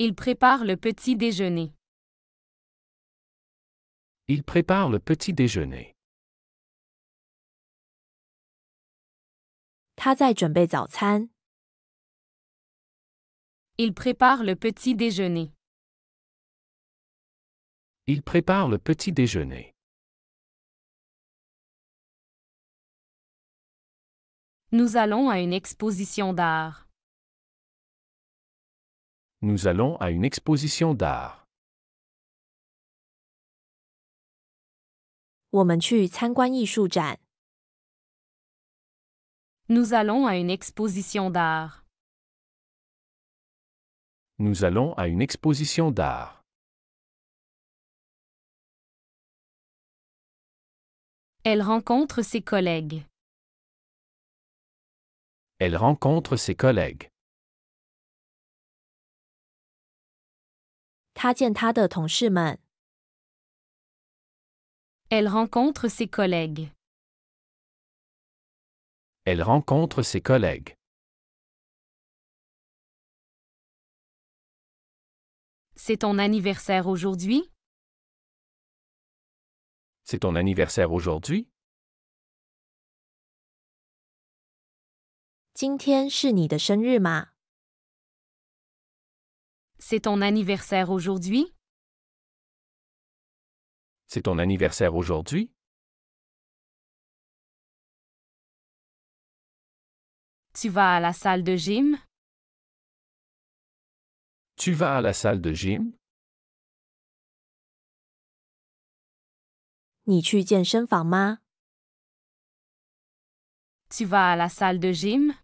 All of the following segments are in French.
Il prépare le petit déjeuner. Il prépare le petit déjeuner. 他在准备早餐。Il prépare le petit déjeuner. Il prépare le petit déjeuner. Nous allons à une exposition d'art. Nous allons à une exposition d'art. 我们去参观艺术展。Nous allons à une exposition d'art. Nous allons à une exposition d'art. Elle rencontre ses collègues. Elle rencontre ses collègues. 他见他的同事们。Elle rencontre ses collègues. Elle rencontre ses collègues. C'est ton anniversaire aujourd'hui? C'est ton anniversaire aujourd'hui? 今天是你的生日吗？ C'est ton anniversaire aujourd'hui? C'est ton anniversaire aujourd'hui? Tu vas à la salle de gym? Tu vas à la salle de gym? 你去健身房吗？ Tu vas à la salle de gym?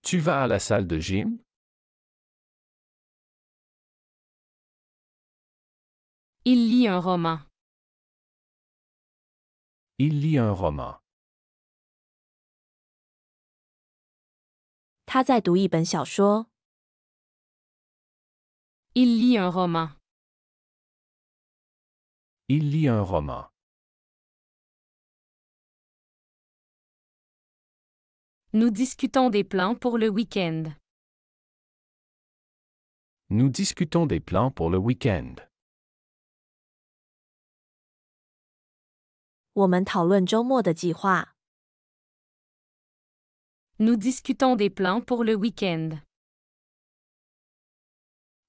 Tu vas à la salle de gym? Il lit un roman. Il lit un roman. 他在读一本小说。Il lit un roman. Il lit un roman. Nous discutons des plans pour le week-end. Nous discutons des plans pour le week-end. 我们讨论周末的计划。Nous discutons des plans pour le week-end.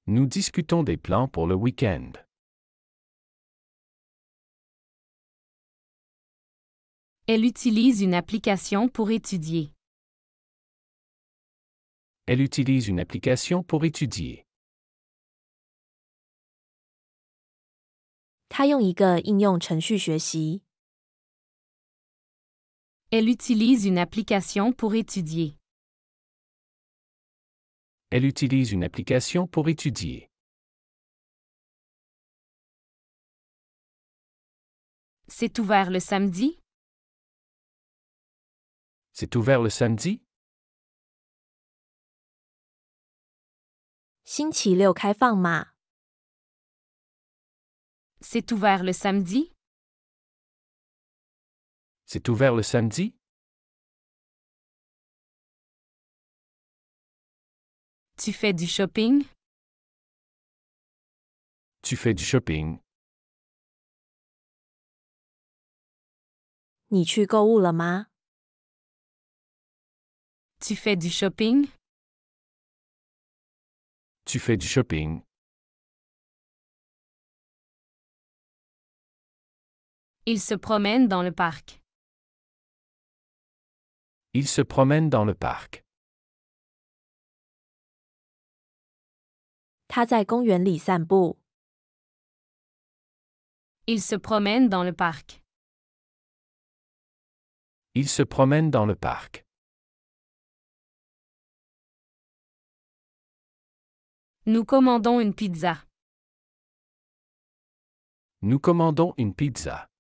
Nous discutons des plans pour le week-end. Elle utilise une application pour étudier. Elle utilise une application pour étudier. 他用一个应用程序学习。Elle utilise une application pour étudier. Elle utilise une application pour étudier. C'est ouvert le samedi? C'est ouvert le samedi? 星期六开放吗？ C'est ouvert le samedi? C'est ouvert le samedi? Tu fais du shopping? Tu fais du shopping? 你去购物了吗？ Tu fais du shopping? Tu fais du shopping? Il se promène dans le parc. Il se promène dans le parc. 他在公园里散步。 Il se promène dans le parc. Il se promène dans le parc. Nous commandons une pizza. Nous commandons une pizza.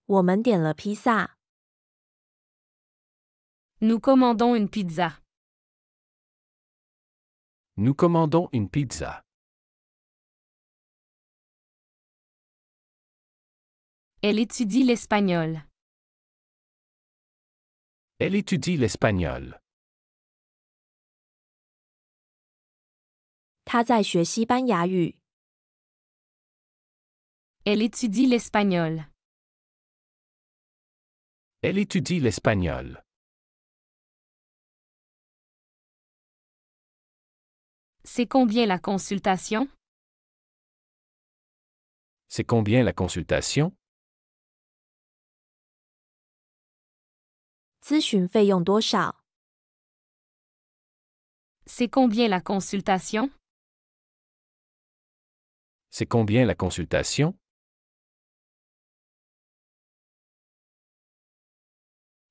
我们点了披萨。 Nous commandons une pizza. Nous commandons une pizza. Elle étudie l'espagnol. Elle étudie l'espagnol. 他在学西班牙语。Elle étudie l'espagnol. Elle étudie l'espagnol. C'est combien la consultation? C'est combien la consultation? 咨询费用多少？ C'est combien la consultation? C'est combien la consultation?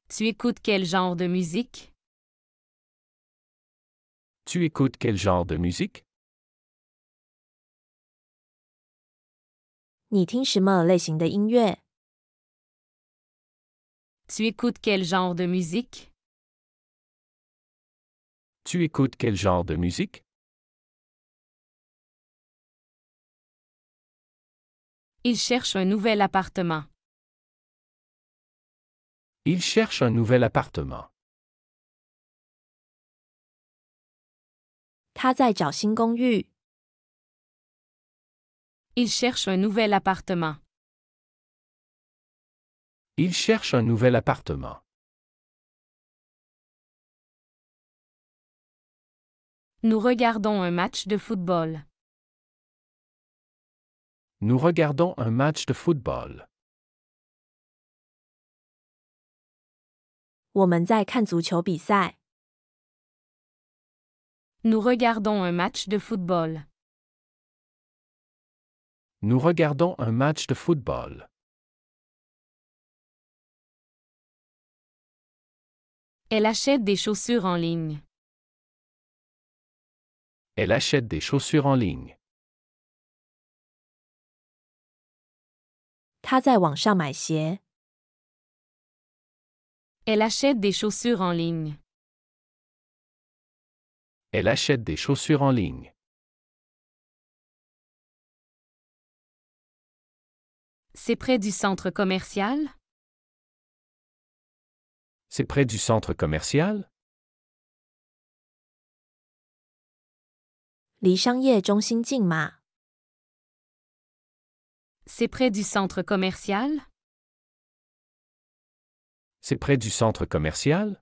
Tu écoutes quel genre de musique? Tu écoutes quel genre de musique? 你听什么类型的音乐？ Tu écoutes quel genre de musique? Tu écoutes quel genre de musique? Il cherche un nouvel appartement. Il cherche un nouvel appartement. 他在找新公寓。 Il cherche un nouvel appartement. Il cherche un nouvel appartement. Nous regardons un match de football. Nous regardons un match de football. 我们在看足球比赛。 Nous regardons un match de football. Nous regardons un match de football. Elle achète des chaussures en ligne. Elle achète des chaussures en ligne. 他在网上买鞋。 Elle achète des chaussures en ligne. Elle achète des chaussures en ligne. C'est près du centre commercial? C'est près du centre commercial? 离商业中心近吗？ C'est près du centre commercial? C'est près du centre commercial?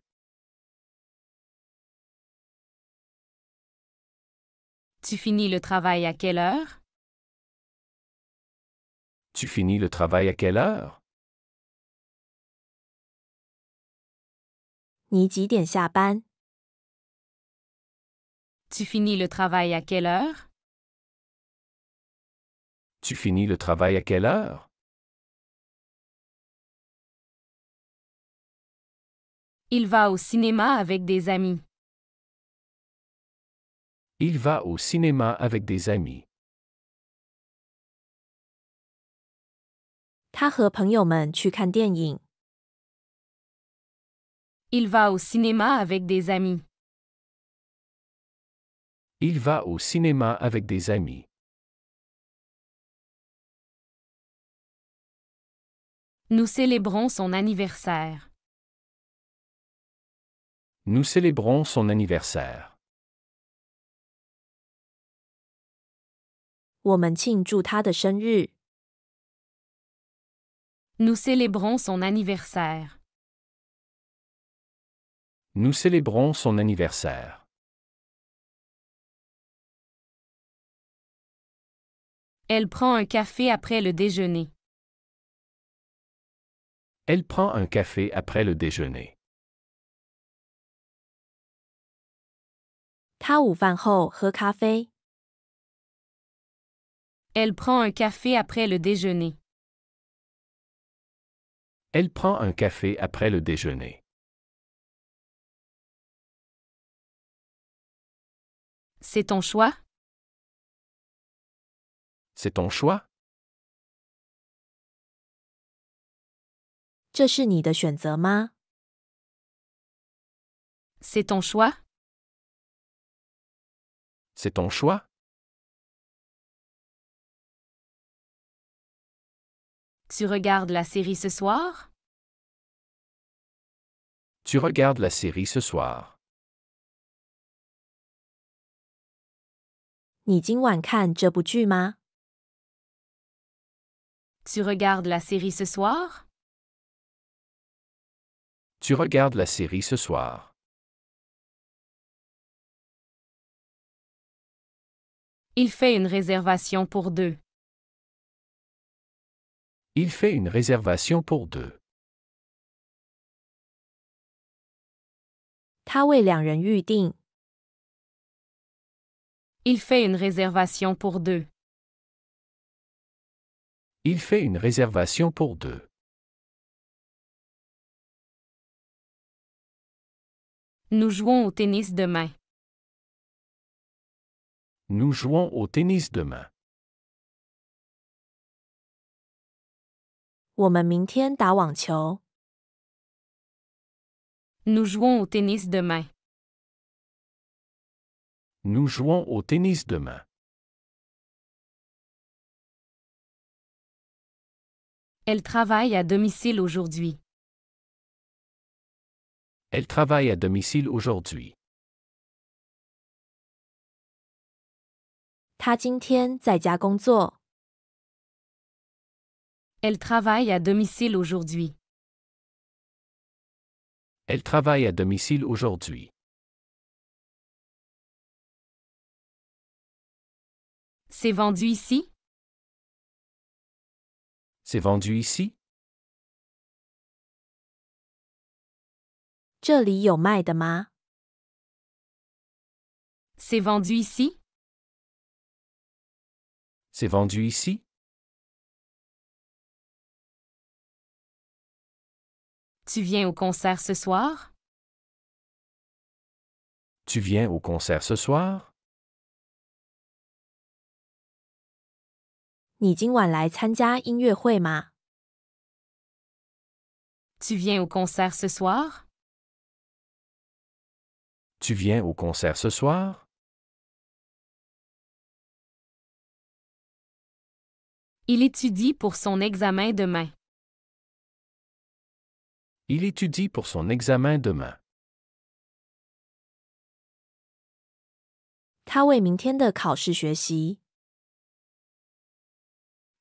Tu finis le travail à quelle heure? Tu finis le travail à quelle heure? 你几点下班？ Tu finis le travail à quelle heure? Tu finis le travail à quelle heure? Il va au cinéma avec des amis. Il va au cinéma avec des amis. 他和朋友们去看电影。 Il va au cinéma avec des amis. Il va au cinéma avec des amis. Nous célébrons son anniversaire. Nous célébrons son anniversaire. 我们庆祝他的生日。 Nous célébrons son anniversaire. Nous célébrons son anniversaire. Elle prend un café après le déjeuner. Elle prend un café après le déjeuner. 他午饭后喝咖啡。 Elle prend un café après le déjeuner. Elle prend un café après le déjeuner. C'est ton choix? C'est ton choix? 这是你的选择吗？ C'est ton choix? C'est ton choix? Tu regardes la série ce soir? Tu regardes la série ce soir? 你今晚看这部剧吗？ Tu regardes la série ce soir? Tu regardes la série ce soir. Il fait une réservation pour deux. Il fait une réservation pour deux. 他为2人预定。 Il fait une réservation pour deux. Il fait une réservation pour deux. Nous jouons au tennis demain. Nous jouons au tennis demain. 我们明天打网球。 Nous jouons au tennis demain. Nous jouons au tennis demain. Elle travaille à domicile aujourd'hui. Elle travaille à domicile aujourd'hui. 他今天在家工作。 Elle travaille à domicile aujourd'hui. Elle travaille à domicile aujourd'hui. C'est vendu ici? C'est vendu ici? 这里有卖的吗？ C'est vendu ici? C'est vendu ici? Tu viens au concert ce soir? Tu viens au concert ce soir? 你今晚来参加音乐会吗？ Tu viens au concert ce soir? Tu viens au concert ce soir? Il étudie pour son examen demain. Il étudie pour son examen demain. 他为明天的考试学习。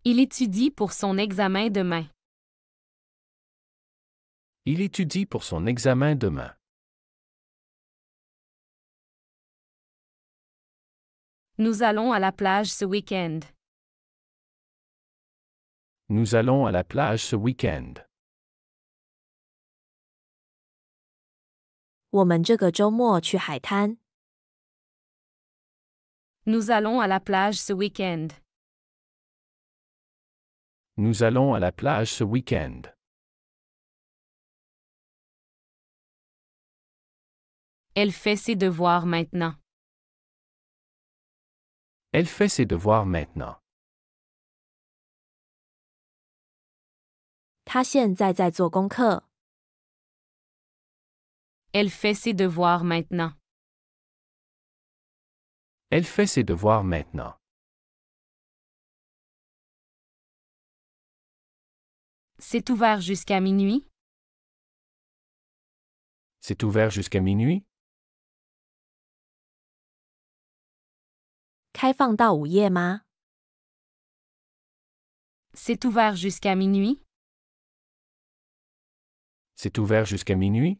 Il étudie pour son examen demain. Il étudie pour son examen demain. Nous allons à la plage ce week-end. Nous allons à la plage ce week-end. 我们这个周末去海滩。 Nous allons à la plage ce week-end. Nous allons à la plage ce week-end. Elle fait ses devoirs maintenant. Elle fait ses devoirs maintenant. 他现在在做功课。 Elle fait ses devoirs maintenant. Elle fait ses devoirs maintenant. C'est ouvert jusqu'à minuit? C'est ouvert jusqu'à minuit? 开放到午夜吗？ C'est ouvert jusqu'à minuit? C'est ouvert jusqu'à minuit?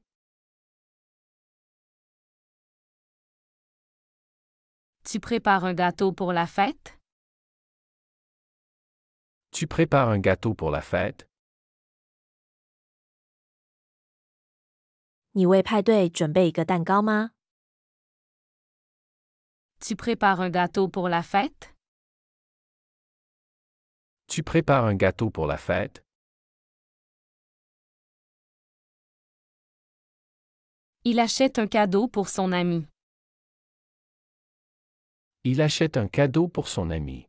Tu prépares un gâteau pour la fête? Tu prépares un gâteau pour la fête? 你为派对准备一个蛋糕吗？ Tu prépares un gâteau pour la fête? Tu prépares un gâteau pour la fête? Il achète un cadeau pour son ami. Il achète un cadeau pour son ami.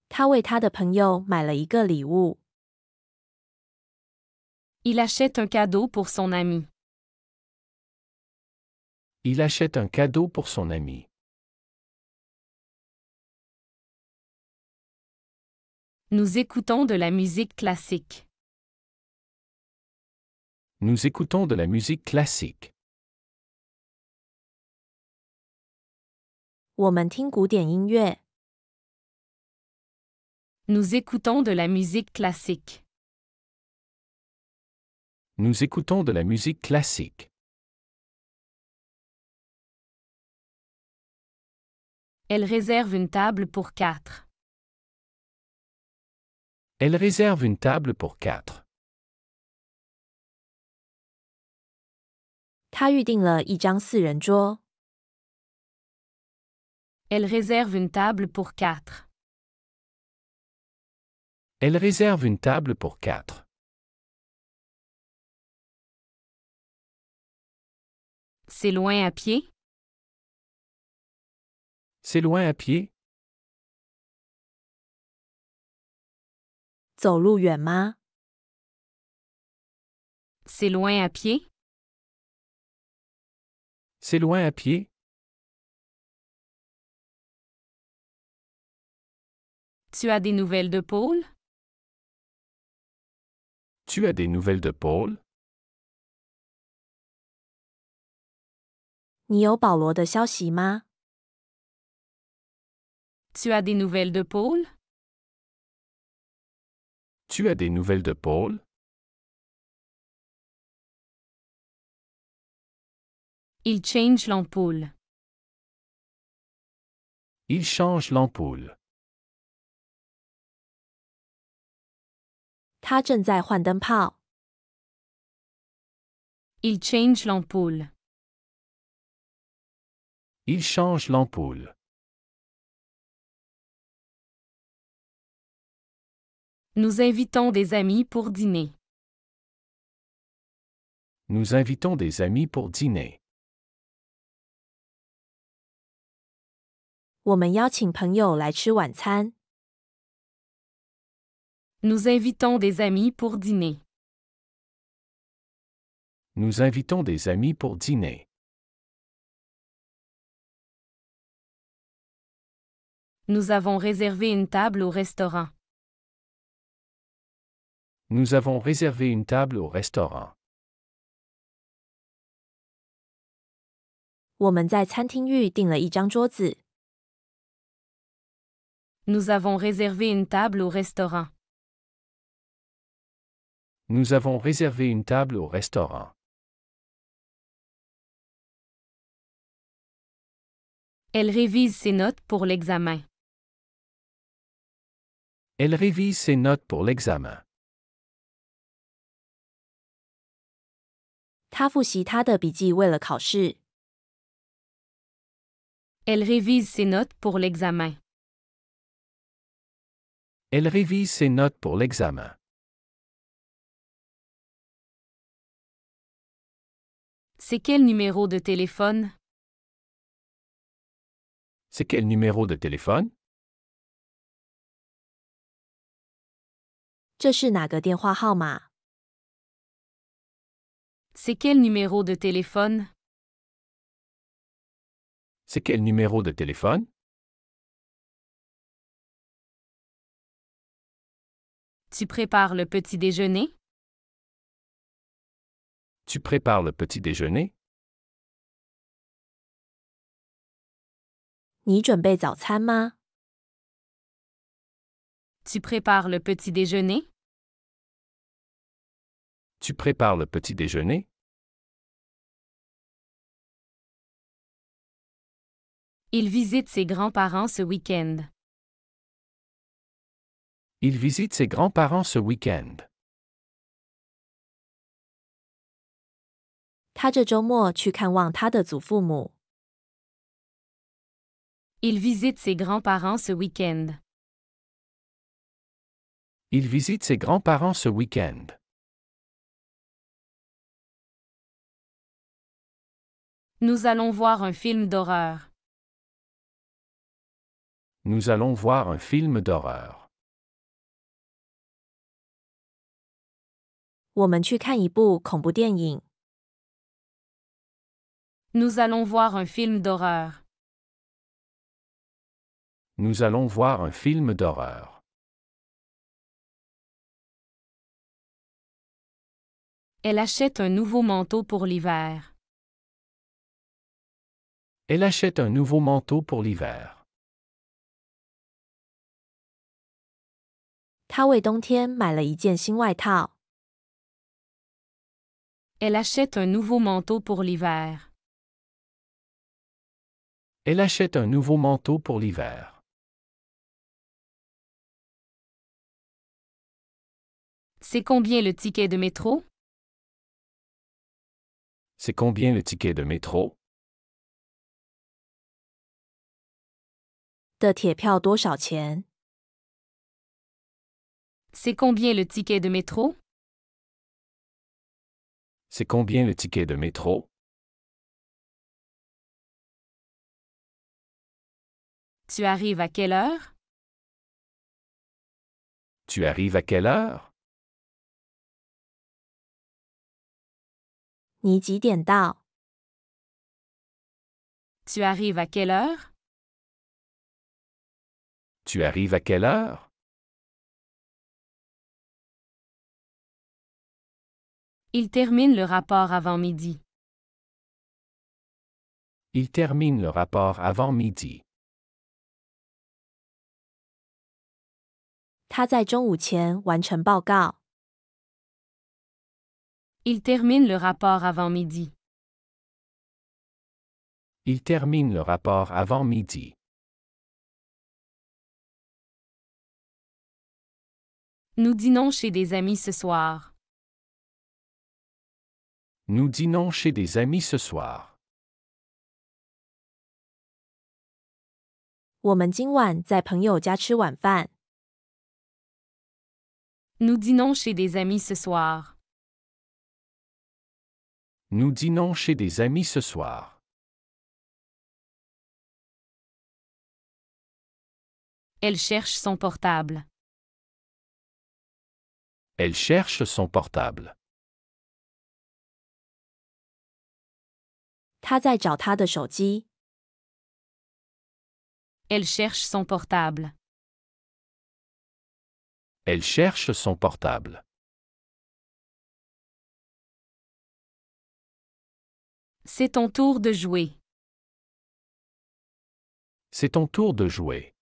他为他的朋友买了一个礼物。 Il achète un cadeau pour son ami. Il achète un cadeau pour son ami. Nous écoutons de la musique classique. Nous écoutons de la musique classique. 我们听古典音乐。Nous écoutons de la musique classique. Nous écoutons de la musique classique. Elle réserve une table pour 4. Elle réserve une table pour 4. 他预订了一张4人桌。Elle réserve une table pour 4. Elle réserve une table pour 4. C'est loin à pied? C'est loin à pied? 走路远吗？ C'est loin à pied? C'est loin à pied? Tu as des nouvelles de Paul? Tu as des nouvelles de Paul? 你有保罗的消息吗？ Tu as des nouvelles de Paul? Tu as des nouvelles de Paul? Il change l'ampoule. Il change l'ampoule. 他正在换灯泡。Il change l'ampoule. Il change l'ampoule. Nous invitons des amis pour dîner. Nous invitons des amis pour dîner. 我们邀请朋友来吃晚餐。Nous invitons des amis pour dîner. Nous invitons des amis pour dîner. Nous avons réservé une table au restaurant. Nous avons réservé une table au restaurant. 我们在餐厅预订了一张桌子。Nous avons réservé une table au restaurant. Nous avons réservé une table au restaurant. Elle révise ses notes pour l'examen. Elle révise ses notes pour l'examen. 他复习他的笔记为了考试。Elle révise ses notes pour l'examen. Elle révise ses notes pour l'examen. C'est quel numéro de téléphone? C'est quel numéro de téléphone? 这是哪个电话号码？ C'est quel numéro de téléphone? C'est quel numéro de téléphone? Tu prépares le petit déjeuner? Tu prépares le petit déjeuner? 你准备早餐吗？ Tu prépares le petit déjeuner? Tu prépares le petit déjeuner? Il visite ses grands-parents ce week-end. Il visite ses grands-parents ce week-end. 他这周末去看望他的祖父母。Il visite ses grands-parents ce week-end. Il visite ses grands-parents ce week-end. Nous allons voir un film d'horreur. Nous allons voir un film d'horreur. 我们去看一部恐怖电影。 Nous allons voir un film d'horreur. Nous allons voir un film d'horreur. Elle achète un nouveau manteau pour l'hiver. Elle achète un nouveau manteau pour l'hiver. 她为冬天买了一件新外套。 Elle achète un nouveau manteau pour l'hiver. Elle achète un nouveau manteau pour l'hiver. C'est combien le ticket de métro? C'est combien le ticket de métro? 的铁票多少钱？ C'est combien le ticket de métro? C'est combien le ticket de métro? Tu arrives à quelle heure? Tu arrives à quelle heure? 你几点到？ Tu arrives à quelle heure? Tu arrives à quelle heure? Il termine le rapport avant midi. Il termine le rapport avant midi. 他在中午前完成报告。 Il termine le rapport avant midi. Il termine le rapport avant midi. Nous dînons chez des amis ce soir. Nous dînons chez des amis ce soir. 我们今晚在朋友家吃晚饭。 Nous dînons chez des amis ce soir. Nous dînons chez des amis ce soir. Elle cherche son portable. Elle cherche son portable. 他在找他的手机。 Elle cherche son portable. Elle cherche son portable. C'est ton tour de jouer. C'est ton tour de jouer.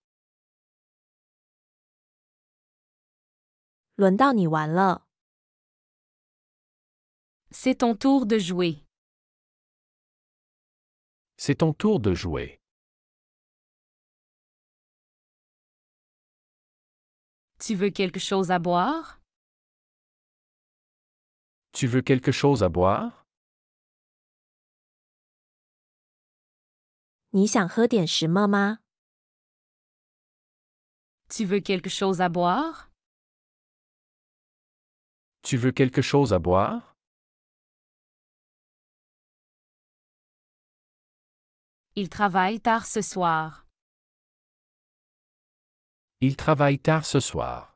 轮到你玩了。 C'est ton tour de jouer. C'est ton tour de jouer. Tu veux quelque chose à boire? Tu veux quelque chose à boire? 你想喝点什么吗？ Tu veux quelque chose à boire? Tu veux quelque chose à boire? Il travaille tard ce soir. Il travaille tard ce soir.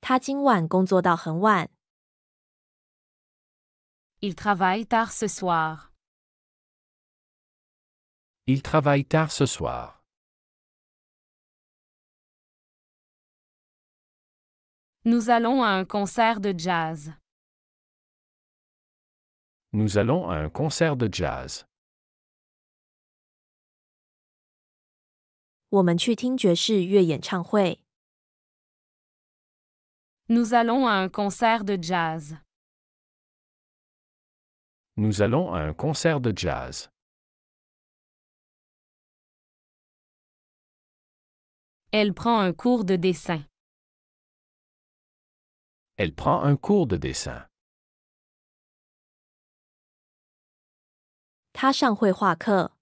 他今晚工作到很晚。 Il travaille tard ce soir. Il travaille tard ce soir. Nous allons à un concert de jazz. Nous allons à un concert de jazz. 我们去听爵士乐演唱会。 Nous allons à un concert de jazz. Nous allons à un concert de jazz. Elle prend un cours de dessin. Elle prend un cours de dessin. 他上绘画课。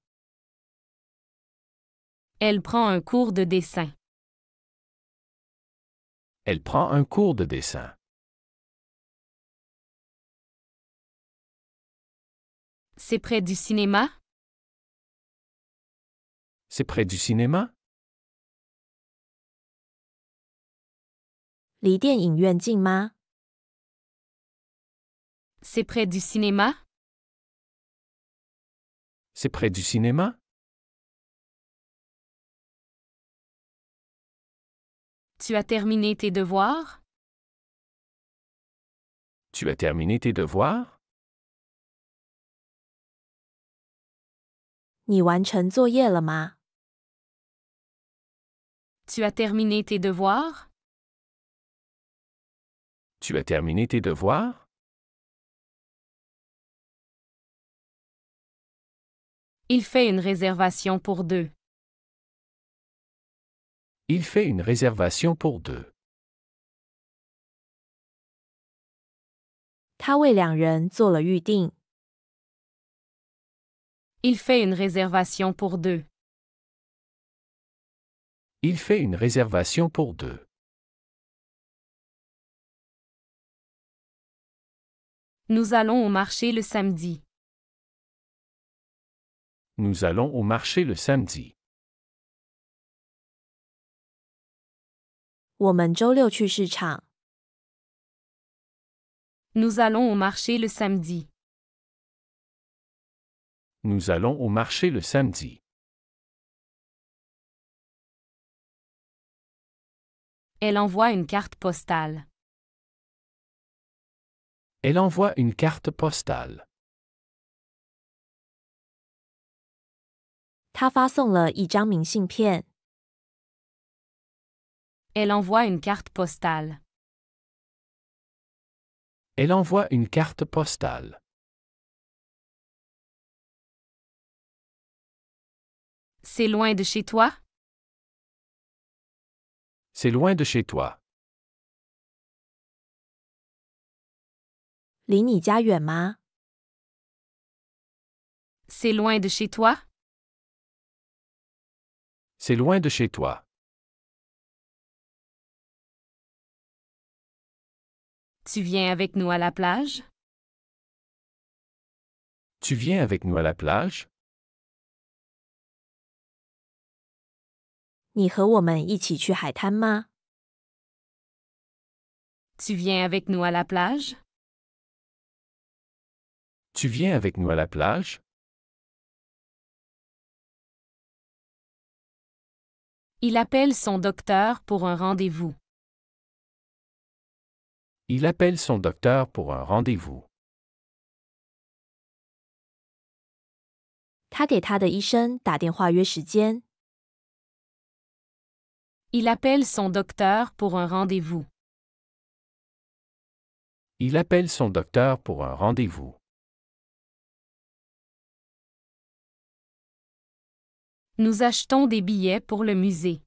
Elle prend un cours de dessin. Elle prend un cours de dessin. C'est près du cinéma? C'est près du cinéma? 离电影院近吗？ C'est près du cinéma? C'est près du cinéma? Tu as terminé tes devoirs? Tu as terminé tes devoirs? 你完成作业了吗？ Tu as terminé tes devoirs? Tu as terminé tes devoirs? Il fait une réservation pour 2. Il fait une réservation pour 2. 他为2人做了预定。 Il fait une réservation pour 2. Il fait une réservation pour 2. Nous allons au marché le samedi. Nous allons au marché le samedi. 我们周六去市场。 Nous allons au marché le samedi. Nous allons au marché le samedi. Elle envoie une carte postale. Elle envoie une carte postale. 他发送了一张明信片。 Elle envoie une carte postale. Elle envoie une carte postale. C'est loin de chez toi? C'est loin de chez toi. 离你家远吗？ C'est loin de chez toi? C'est loin de chez toi. Tu viens avec nous à la plage? Tu viens avec nous à la plage? 你和我们一起去海滩吗？ Tu viens avec nous à la plage? Tu viens avec nous à la plage? Il appelle son docteur pour un rendez-vous. Il appelle son docteur pour un rendez-vous. 他给他的医生打电话约时间。 Il appelle son docteur pour un rendez-vous. Il appelle son docteur pour un rendez-vous. Nous achetons des billets pour le musée.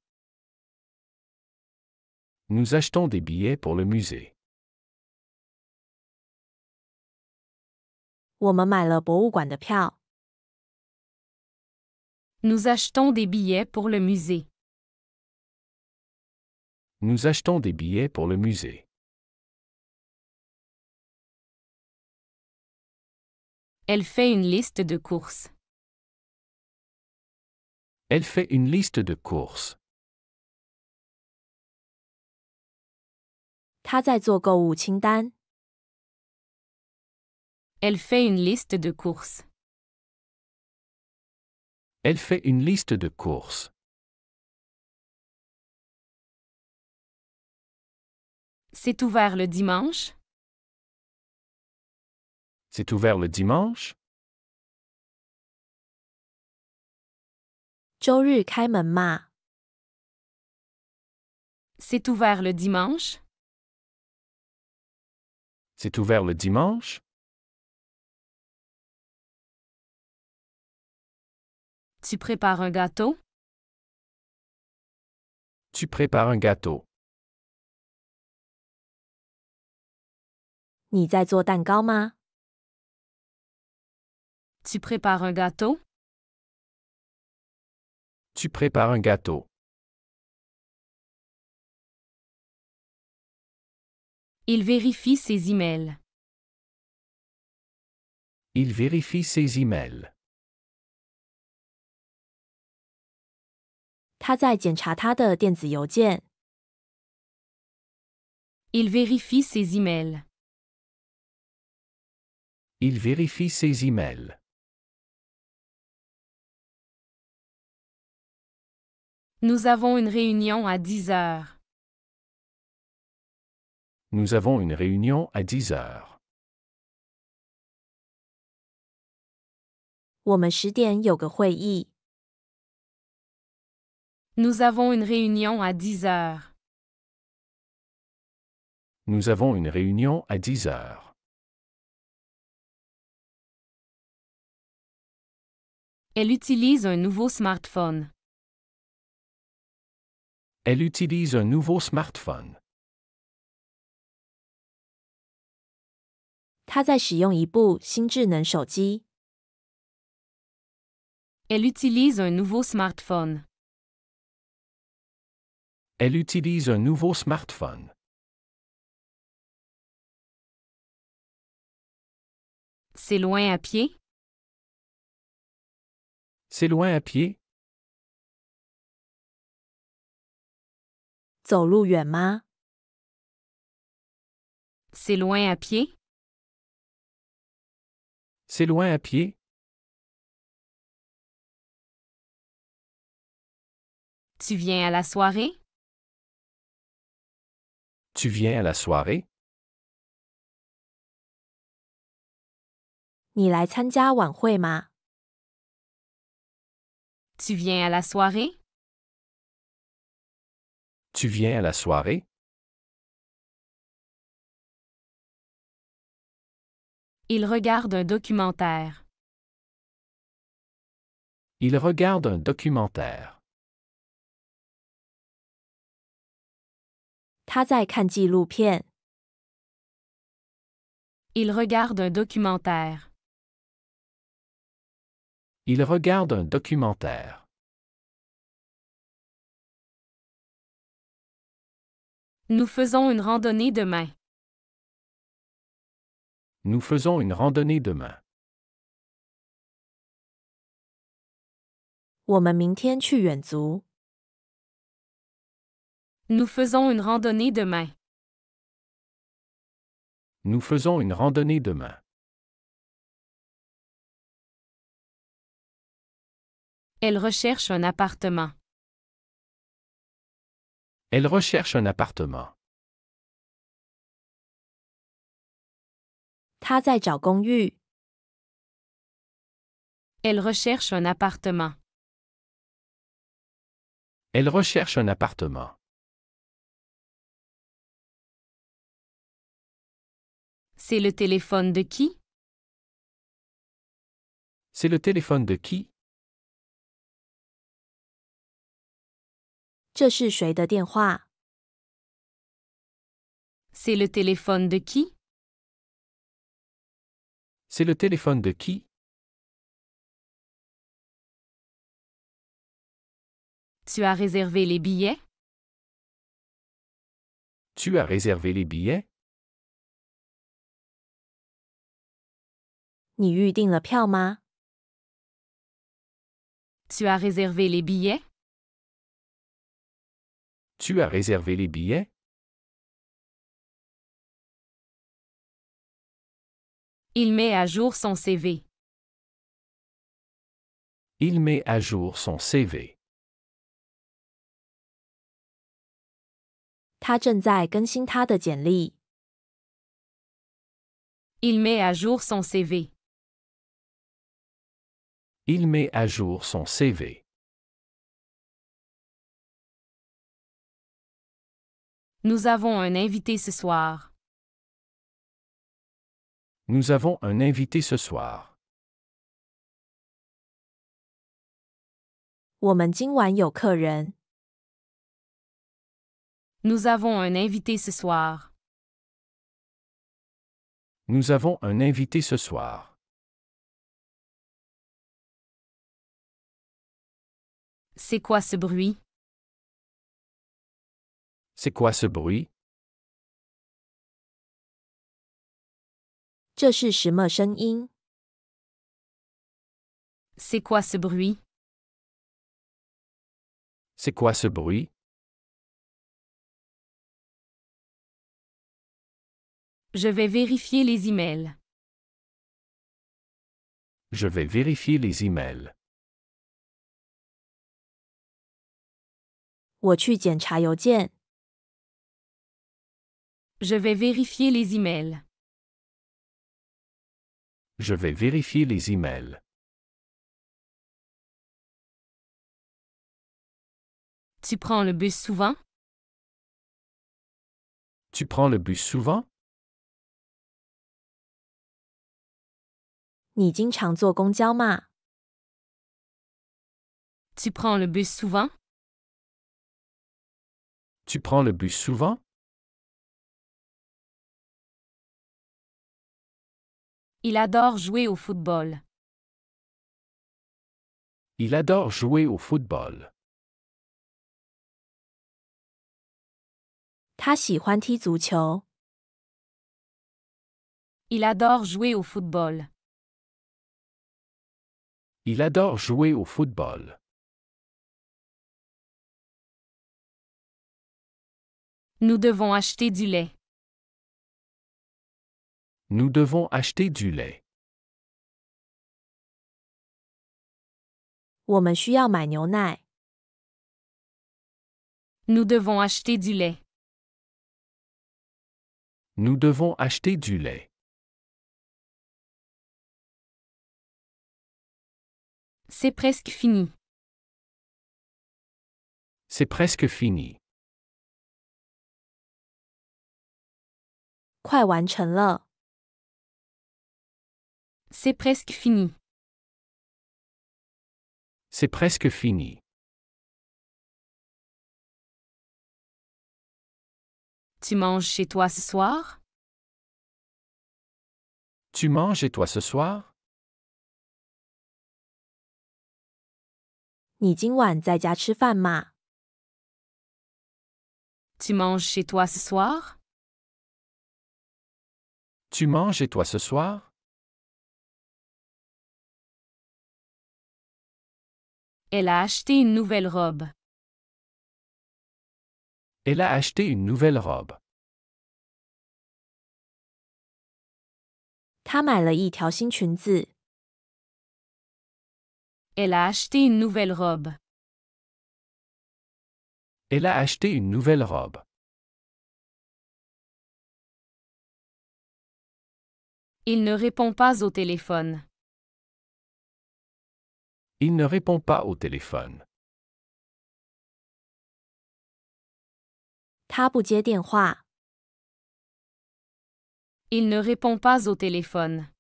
Nous achetons des billets pour le musée. 我们买了博物馆的票。 Nous achetons des billets pour le musée. Nous achetons des billets pour le musée. Elle fait une liste de courses. Elle fait une liste de courses. 他在做购物清单。 Elle fait une liste de courses. Elle fait une liste de courses. C'est ouvert le dimanche? C'est ouvert le dimanche? 周日开门吗？ C'est ouvert le dimanche? C'est ouvert le dimanche? Tu prépares un gâteau? Tu prépares un gâteau. 你在做蛋糕吗？ Tu prépares un gâteau? Tu prépares un gâteau. Il vérifie ses emails. Il vérifie ses emails. 他在检查他的电子邮件。 Il vérifie ses emails. Il vérifie ses emails. Nous avons une réunion à 10 heures. Nous avons une réunion à 10 heures. 我们10点有个会议。Nous avons une réunion à 10 heures. Nous avons une réunion à 10 heures. Elle utilise un nouveau smartphone. Elle utilise un nouveau smartphone. 他在使用一部新智能手机。Elle utilise un nouveau smartphone. Elle utilise un nouveau smartphone. C'est loin à pied? C'est loin à pied? 走路远吗？ C'est loin à pied? C'est loin à pied? Tu viens à la soirée? Tu viens à la soirée? 你来参加晚会吗？ Tu viens à la soirée? Tu viens à la soirée? Il regarde un documentaire. Il regarde un documentaire. 他在看纪录片。 Il regarde un documentaire. Il regarde un documentaire. Nous faisons une randonnée demain. Nous faisons une randonnée demain. 我们明天去远足。 Nous faisons une randonnée demain. Nous faisons une randonnée demain. Elle recherche un appartement. Elle recherche un appartement. 他在找公寓。 Elle recherche un appartement. Elle recherche un appartement. C'est le téléphone de qui? C'est le téléphone de qui? 这是谁的电话？ C'est le téléphone de qui? C'est le téléphone de qui? Tu as réservé les billets? Tu as réservé les billets? 你预订了票吗？ Tu as réservé les billets? Tu as réservé les billets? Il met à jour son CV. Il met à jour son CV. 他正在更新他的简历。 Il met à jour son CV. Il met à jour son CV. Nous avons un invité ce soir. Nous avons un invité ce soir. 我们今晚有客人。 Nous avons un invité ce soir. Nous avons un invité ce soir. C'est quoi ce bruit? C'est quoi ce bruit? 这是什么声音？ C'est quoi ce bruit? C'est quoi ce bruit? Je vais vérifier les emails. Je vais vérifier les emails. 我去检查邮件。 Je vais vérifier les emails. Je vais vérifier les emails. Tu prends le bus souvent? Tu prends le bus souvent? 你经常坐公交吗？ Tu prends le bus souvent? Tu prends le bus souvent? Il adore jouer au football. Il adore jouer au football. 他喜欢踢足球。 Il adore jouer au football. Il adore jouer au football. Nous devons acheter du lait. Nous devons acheter du lait. 我们需要买牛奶。 Nous devons acheter du lait. Nous devons acheter du lait. C'est presque fini. C'est presque fini. 快完成了。 C'est presque fini. C'est presque fini. Tu manges chez toi ce soir? Tu manges et toi ce soir? 你今晚在家吃饭吗？ Tu manges chez toi ce soir? Tu manges et toi ce soir? Elle a acheté une nouvelle robe. Elle a acheté une nouvelle robe. 他买了一条新裙子。 Elle a acheté une nouvelle robe. Elle a acheté une nouvelle robe. Il ne répond pas au téléphone. Il ne répond pas au téléphone. 他不接电话。 Il ne répond pas au téléphone.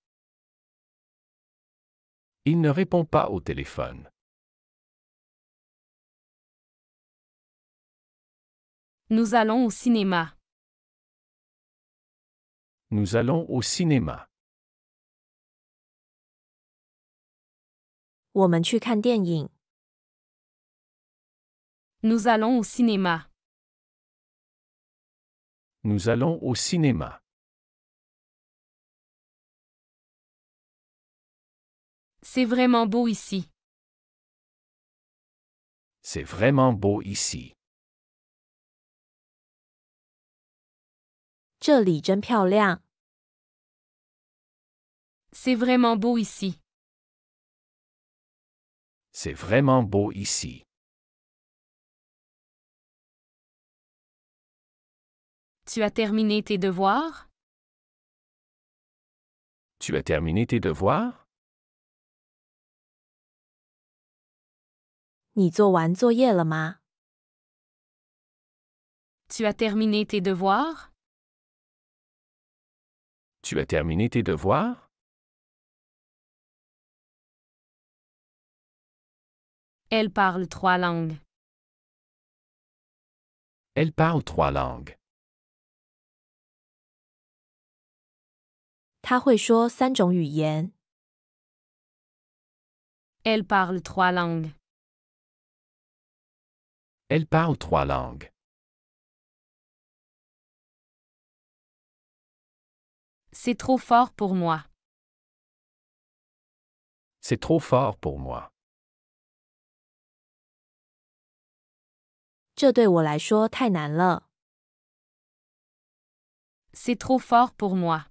Il ne répond pas au téléphone. Nous allons au cinéma. Nous allons au cinéma. 我们去看电影。 Nous allons au cinéma. Nous allons au cinéma. C'est vraiment beau ici. C'est vraiment beau ici. 这里真漂亮。 C'est vraiment beau ici. C'est vraiment beau ici. Tu as terminé tes devoirs? Tu as terminé tes devoirs? 你做完作业了吗？ Tu as terminé tes devoirs? Tu as terminé tes devoirs? Elle parle 3 langues. Elle parle 3 langues. 他会说3种语言。 Elle parle 3 langues. Elle parle 3 langues. C'est trop fort pour moi. C'est trop fort pour moi. 这对我来说太难了。 C'est trop fort pour moi.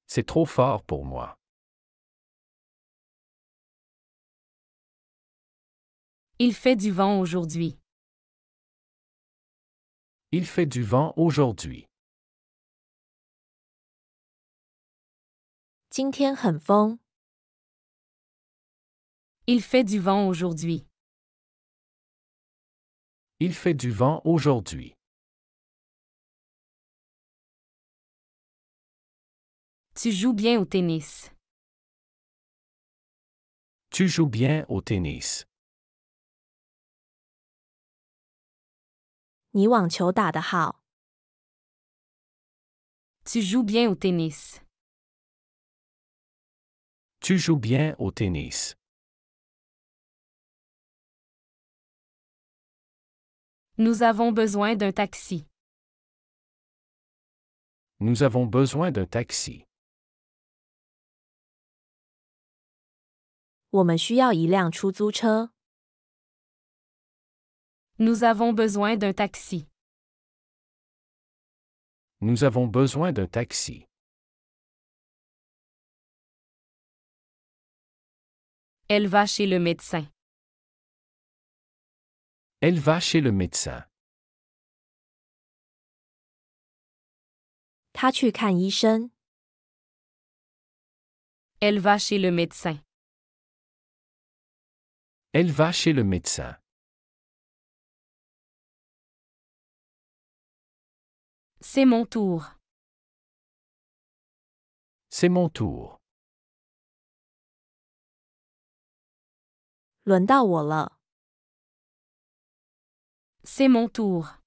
C'est trop fort pour moi. Il fait du vent aujourd'hui. Il fait du vent aujourd'hui. 今天很风。 Il fait du vent aujourd'hui. Il fait du vent aujourd'hui. Tu joues bien au tennis. Tu joues bien au tennis. 你网球打得好。Tu joues bien au tennis. Tu joues bien au tennis. Nous avons besoin d'un taxi. Nous avons besoin d'un taxi. 我们需要一辆出租车。Nous avons besoin d'un taxi. Nous avons besoin d'un taxi. Elle va chez le médecin. Elle va chez le médecin. 他去看医生。Elle va chez le médecin. Elle va chez le médecin. C'est mon tour. C'est mon tour. 轮到我了。C'est mon tour.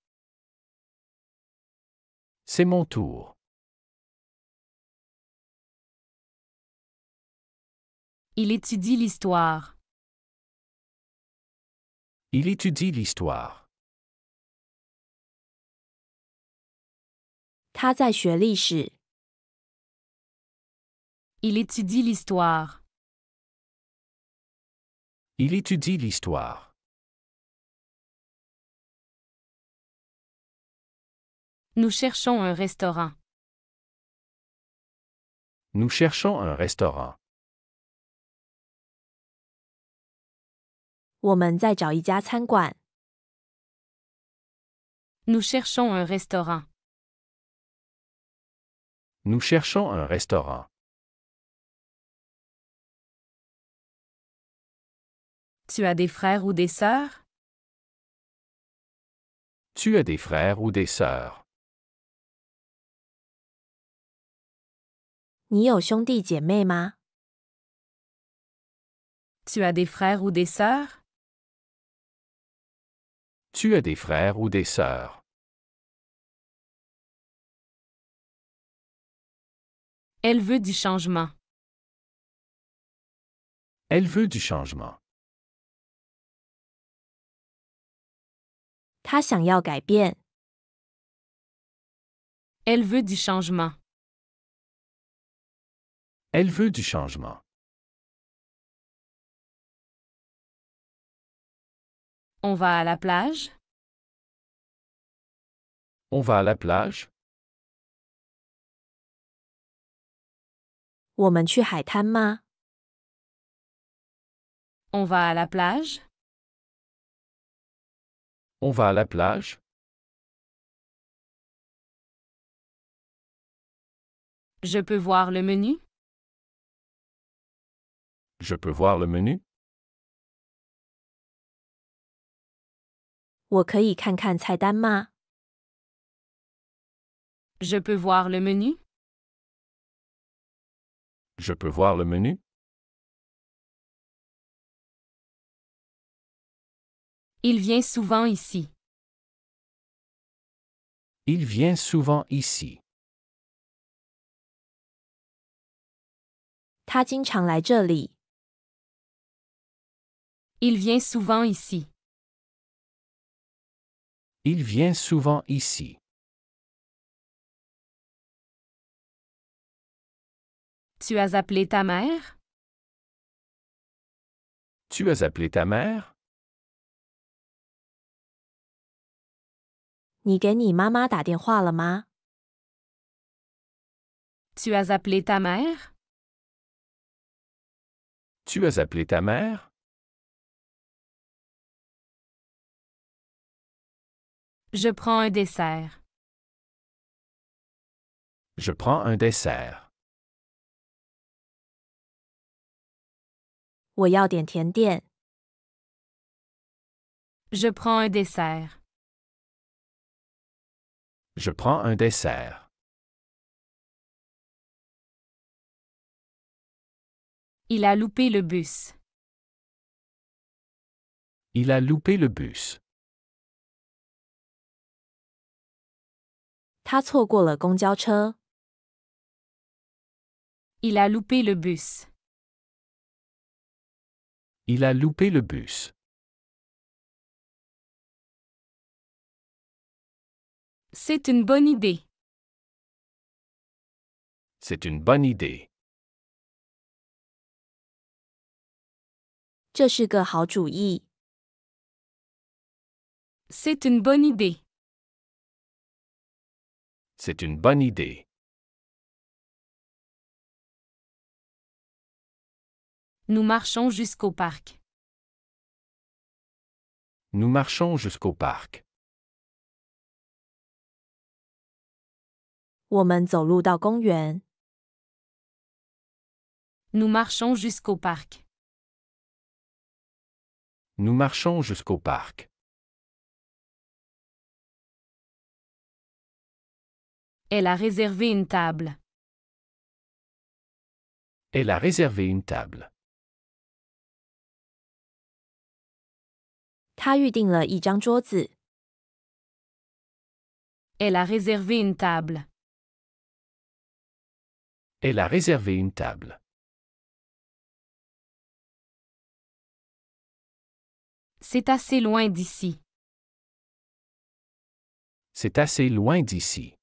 C'est mon tour. Il étudie l'histoire. Il étudie l'histoire. 他在学历史。Il étudie l'histoire. Il étudie l'histoire. Nous cherchons un restaurant. Nous cherchons un restaurant. 我们在找一家餐馆。Nous cherchons un restaurant. Nous cherchons un restaurant. Tu as des frères ou des sœurs? Tu as des frères ou des sœurs? 你有兄弟姐妹吗？ Tu as des frères ou des sœurs? Tu as des frères ou des sœurs? Elle veut du changement. Elle veut du changement. 他想要改变。Elle veut du changement. Elle veut du changement. On va à la plage? On va à la plage? 我们去海滩吗？ On va à la plage? On va à la plage? Je peux voir le menu? Je peux voir le menu? 我可以看看菜单吗？ Je peux voir le menu? Je peux voir le menu? Il vient souvent ici. Il vient souvent ici. 他经常来这里。Il vient souvent ici. Il vient souvent ici. Tu as appelé ta mère? Tu as appelé ta mère? 你给你妈妈打电话了吗？ Tu as appelé ta mère? Tu as appelé ta mère? Je prends un dessert. Je prends un dessert. 我要点甜点。Je prends un dessert. Je prends un dessert. Il a loupé le bus. Il a loupé le bus. 他错过了公交车。Il a loupé le bus. Il a loupé le bus. C'est une bonne idée. C'est une bonne idée. 这是个好主意。C'est une bonne idée. C'est une bonne idée. Nous marchons jusqu'au parc. Nous marchons jusqu'au parc. 我们走路到公园。Nous marchons jusqu'au parc. Nous marchons jusqu'au parc. Elle a réservé une table. Elle a réservé une table. 他预订了一张桌子。Elle a réservé une table. Elle a réservé une table. C'est assez loin d'ici. C'est assez loin d'ici.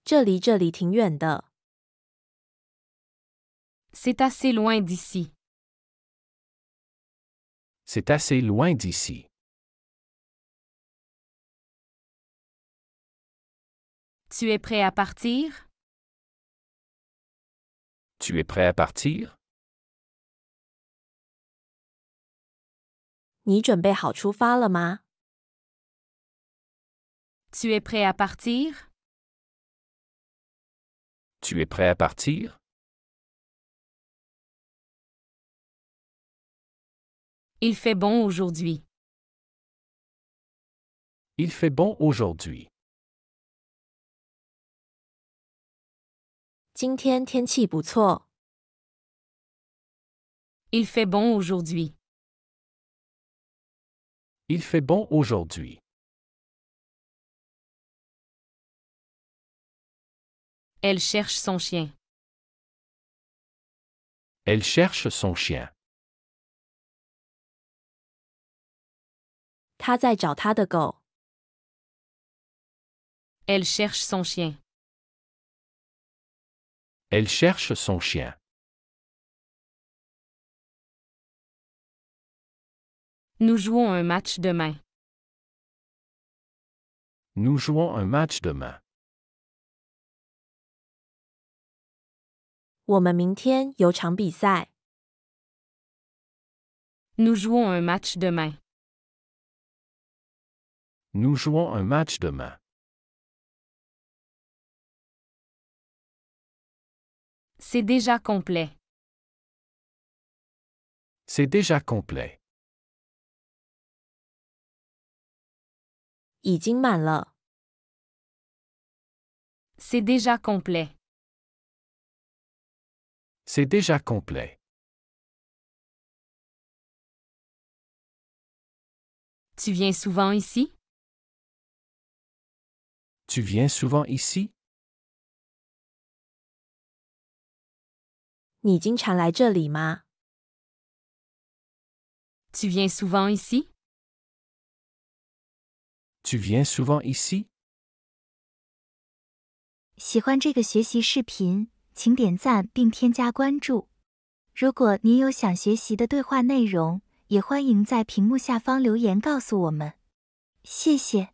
这里挺远的。C'est assez loin d'ici. C'est assez loin d'ici. Tu es prêt à partir? Tu es prêt à partir? 你准备好出发了吗？ Tu es prêt à partir? Tu es prêt à partir? Il fait bon aujourd'hui. Il fait bon aujourd'hui. 今天天气不错。Il fait bon aujourd'hui. Il fait bon aujourd'hui. Elle cherche son chien. Elle cherche son chien. 他在找他的狗。Elle cherche son chien. Elle cherche son chien. Nous jouons un match demain. Nous jouons un match demain. 我们明天有场比赛。Nous jouons un match demain. Nous jouons un match demain. C'est déjà complet. C'est déjà complet. 已经满了。C'est déjà complet. C'est déjà complet. Tu viens souvent ici? Tu viens souvent ici? 你经常来这里吗？ Tu viens souvent ici? Tu viens souvent ici? 喜欢这个学习视频，请点赞并添加关注。如果您有想学习的对话内容，也欢迎在屏幕下方留言告诉我们。谢谢。